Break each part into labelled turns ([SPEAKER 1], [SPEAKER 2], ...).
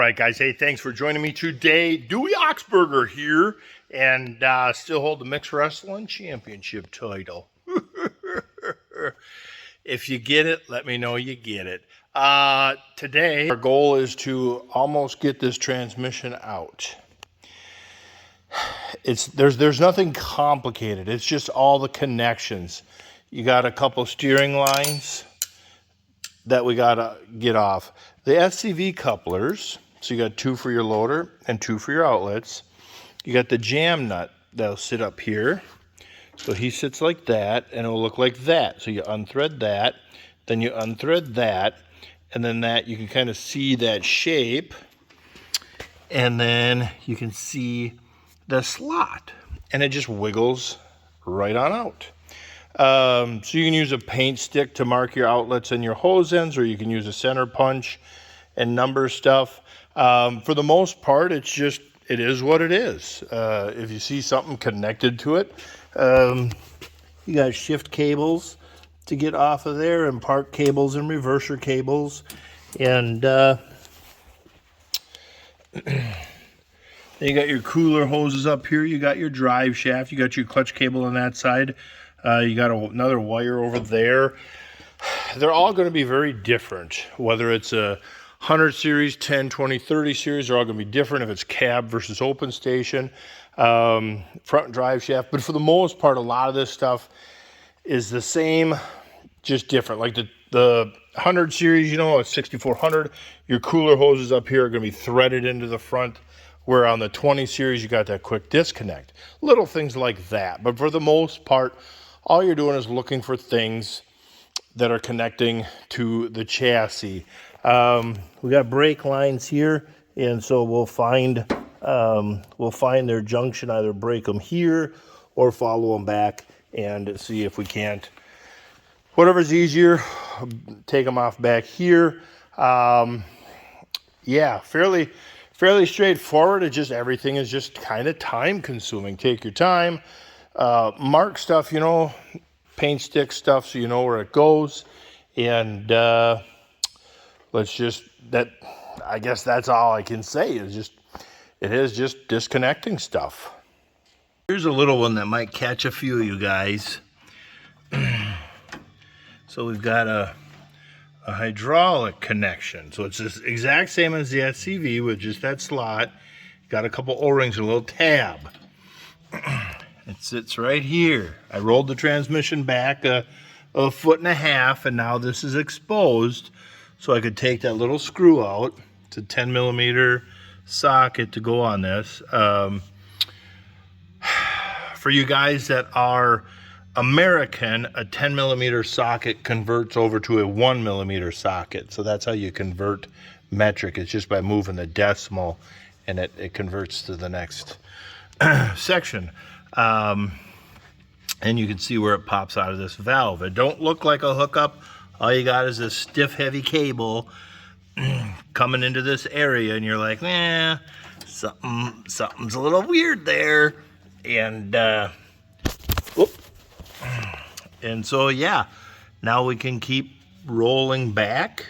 [SPEAKER 1] right, guys. Hey, thanks for joining me today. Dewey Oxberger here, and still hold the Mixed Wrestling Championship title. If you get it, let me know you get it. Today, our goal is to almost get this transmission out. There's nothing complicated. It's just all the connections. You got a couple steering lines that we gotta get off. The SCV couplers, so you got 2 for your loader and 2 for your outlets. You got the jam nut that'll sit up here. So he sits like that, and it'll look like that. So you unthread that, then you unthread that, and then that, you can kind of see that shape, and then you can see the slot, and it just wiggles right on out. So you can use a paint stick to mark your outlets and your hose ends, or you can use a center punch and number stuff. For the most part, it is what it is. If you see something connected to it, you got shift cables to get off of there, and park cables and reverser cables, and you got your cooler hoses up here. You got your drive shaft. You got your clutch cable on that side. You got another wire over there. They're all going to be very different. Whether it's a 100 series, 10, 20, 30 series, they're all going to be different if it's cab versus open station, front drive shaft. But for the most part, a lot of this stuff is the same, just different. Like the 100 series, you know, it's 6400. Your cooler hoses up here are going to be threaded into the front, where on the 20 series, you got that quick disconnect. Little things like that. But for the most part, all you're doing is looking for things that are connecting to the chassis. We got brake lines here, and so we'll find their junction, either break them here or follow them back and see if we can't. Whatever's easier, take them off back here. Yeah, fairly straightforward. Everything is just kind of time consuming. Take your time. Mark stuff, you know, paint stick stuff, so you know where it goes. And I guess that's all I can say, is it is just disconnecting stuff. Here's a little one that might catch a few of you guys. So we've got a hydraulic connection. So it's the exact same as the SCV with just that slot. Got a couple O-rings and a little tab. It sits right here. I rolled the transmission back a 1.5 feet, and now this is exposed, so I could take that little screw out. It's a 10 millimeter socket to go on this. For you guys that are American, a 10 millimeter socket converts over to a 1 millimeter socket. So that's how you convert metric. It's just by moving the decimal, and it converts to the next section. And you can see where it pops out of this valve. It don't look like a hookup. All you got is this stiff, heavy cable coming into this area, and you're like, something's a little weird there. And so yeah, now we can keep rolling back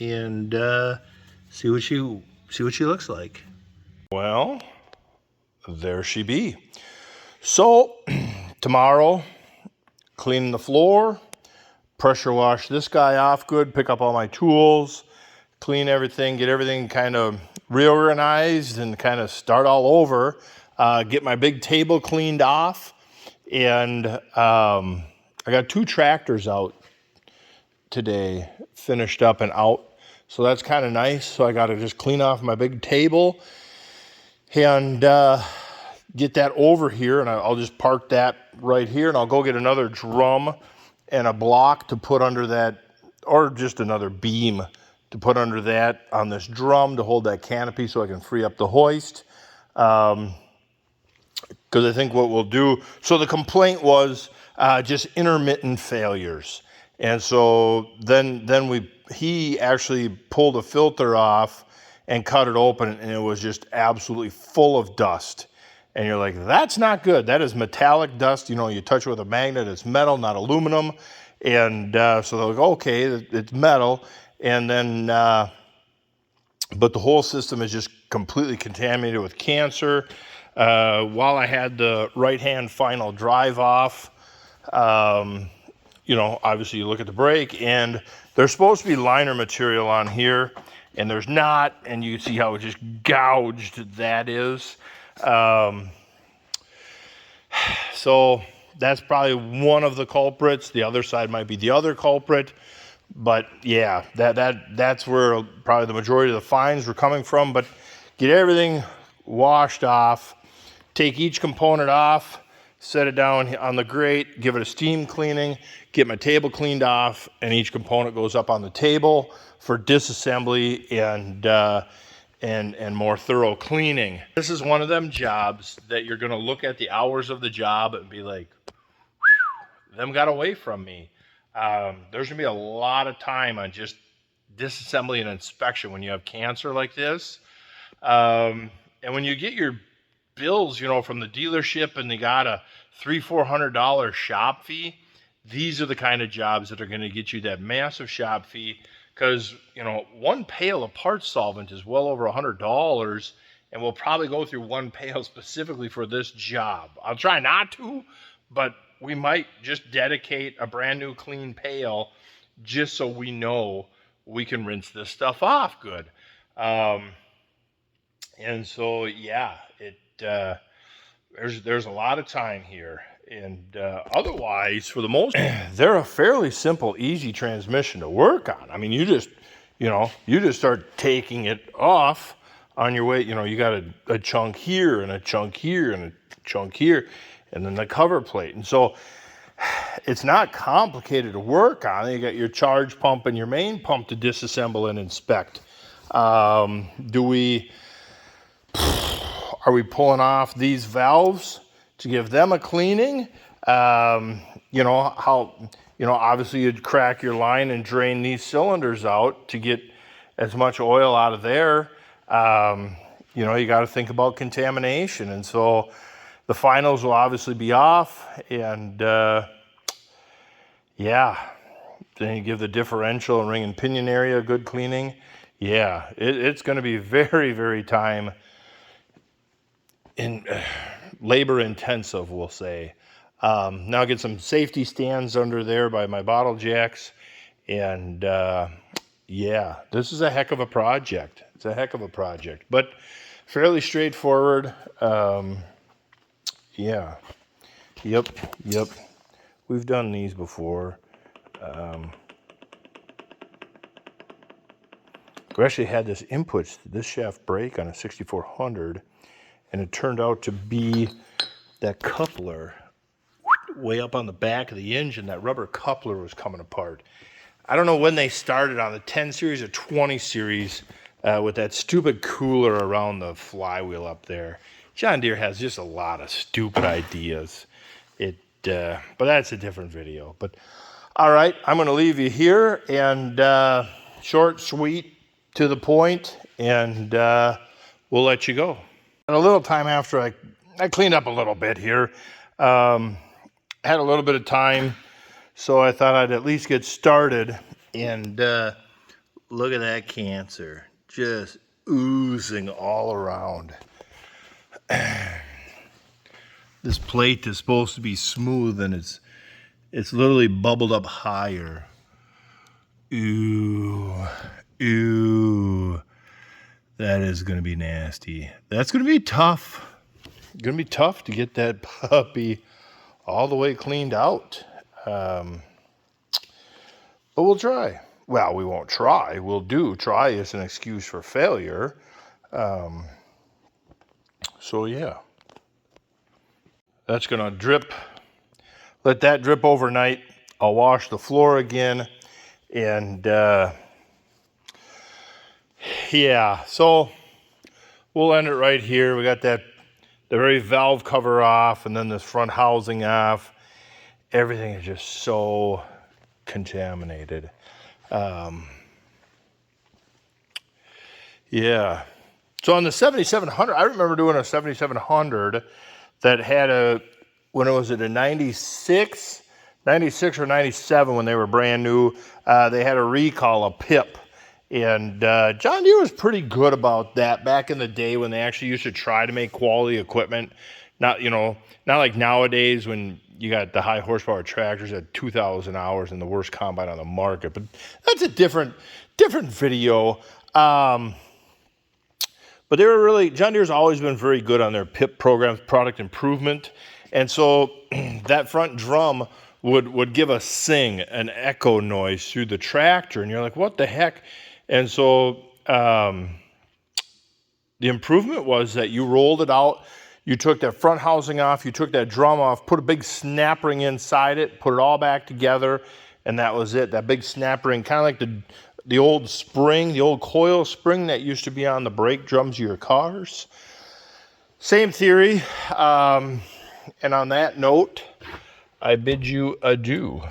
[SPEAKER 1] and see what she looks like. Well, there she be. So tomorrow, cleaning the floor, pressure wash this guy off good, pick up all my tools, clean everything, get everything kind of reorganized, and kind of start all over. Get my big table cleaned off, and I got 2 tractors out today, finished up and out. So that's kind of nice. So I got to just clean off my big table and get that over here, and I'll just park that right here, and I'll go get another drum and a block to put under that, or just another beam to put under that on this drum to hold that canopy so I can free up the hoist. Because I think what we'll do, so the complaint was just intermittent failures. And so then he actually pulled a filter off and cut it open, and it was just absolutely full of dust. And you're like, that's not good. That is metallic dust. You know, you touch it with a magnet, it's metal, not aluminum. And so they're like, okay, it's metal. And then but the whole system is just completely contaminated with cancer. While I had the right-hand final drive off, you know, obviously you look at the brake, and there's supposed to be liner material on here, and there's not, and you see how just gouged that is. So that's probably one of the culprits. The other side might be the other culprit. But yeah, that's where probably the majority of the fines were coming from. But get everything washed off, take each component off, set it down on the grate, give it a steam cleaning, get my table cleaned off, and each component goes up on the table for disassembly and more thorough cleaning. This is one of them jobs that you're gonna look at the hours of the job and be like, them got away from me. There's gonna be a lot of time on just disassembly and inspection when you have cancer like this. And when you get your bills, you know, from the dealership and they got a $300-400 shop fee, these are the kind of jobs that are gonna get you that massive shop fee, because, you know, one pail of parts solvent is well over $100, and we'll probably go through one pail specifically for this job. I'll try not to, but we might just dedicate a brand new clean pail just so we know we can rinse this stuff off good. And so, yeah, there's a lot of time here. And otherwise, for the most part, they're a fairly simple, easy transmission to work on. I mean, you just start taking it off on your way. You know, you got a chunk here and a chunk here and a chunk here, and then the cover plate. And so it's not complicated to work on. You got your charge pump and your main pump to disassemble and inspect. Are we pulling off these valves to give them a cleaning? Obviously you'd crack your line and drain these cylinders out to get as much oil out of there. You got to think about contamination. And so the finals will obviously be off, and then you give the differential and ring and pinion area a good cleaning. Yeah, it's going to be very, very labor intensive, we'll say. Now get some safety stands under there by my bottle jacks, and this is a heck of a project. It's a heck of a project, but fairly straightforward. Yep. We've done these before. We actually had this input to this shaft brake on a 6400, and it turned out to be that coupler way up on the back of the engine. That rubber coupler was coming apart. I don't know when they started on the 10 series or 20 series with that stupid cooler around the flywheel up there. John Deere has just a lot of stupid ideas. But that's a different video. But all right, I'm going to leave you here, and short, sweet, to the point, and we'll let you go. And a little time after I cleaned up a little bit here, had a little bit of time, so I thought I'd at least get started. And look at that cancer, just oozing all around. This plate is supposed to be smooth, and it's literally bubbled up higher. Ooh, that is going to be nasty. That's going to be tough. It's going to be tough to get that puppy all the way cleaned out. But we'll try. Well, we won't try. We'll do. Try is an excuse for failure. So yeah, that's gonna drip. Let that drip overnight. I'll wash the floor again, and so we'll end it right here. We got the very valve cover off, and then this front housing off. Everything is just so contaminated. So on the 7700, I remember doing a 7700 that had when it was at a 96 or 97 when they were brand new, they had a recall, a PIP. And John Deere was pretty good about that back in the day when they actually used to try to make quality equipment. Not, you know, not like nowadays when you got the high horsepower tractors at 2,000 hours and the worst combine on the market. But that's a different video. But they were really, John Deere's always been very good on their PIP programs, product improvement. And so that front drum would give a sing, an echo noise through the tractor. And you're like, what the heck? And so the improvement was that you rolled it out, you took that front housing off, you took that drum off, put a big snap ring inside it, put it all back together, and that was it. That big snap ring, kind of like the old spring, the old coil spring that used to be on the brake drums of your cars. Same theory. And on that note, I bid you adieu.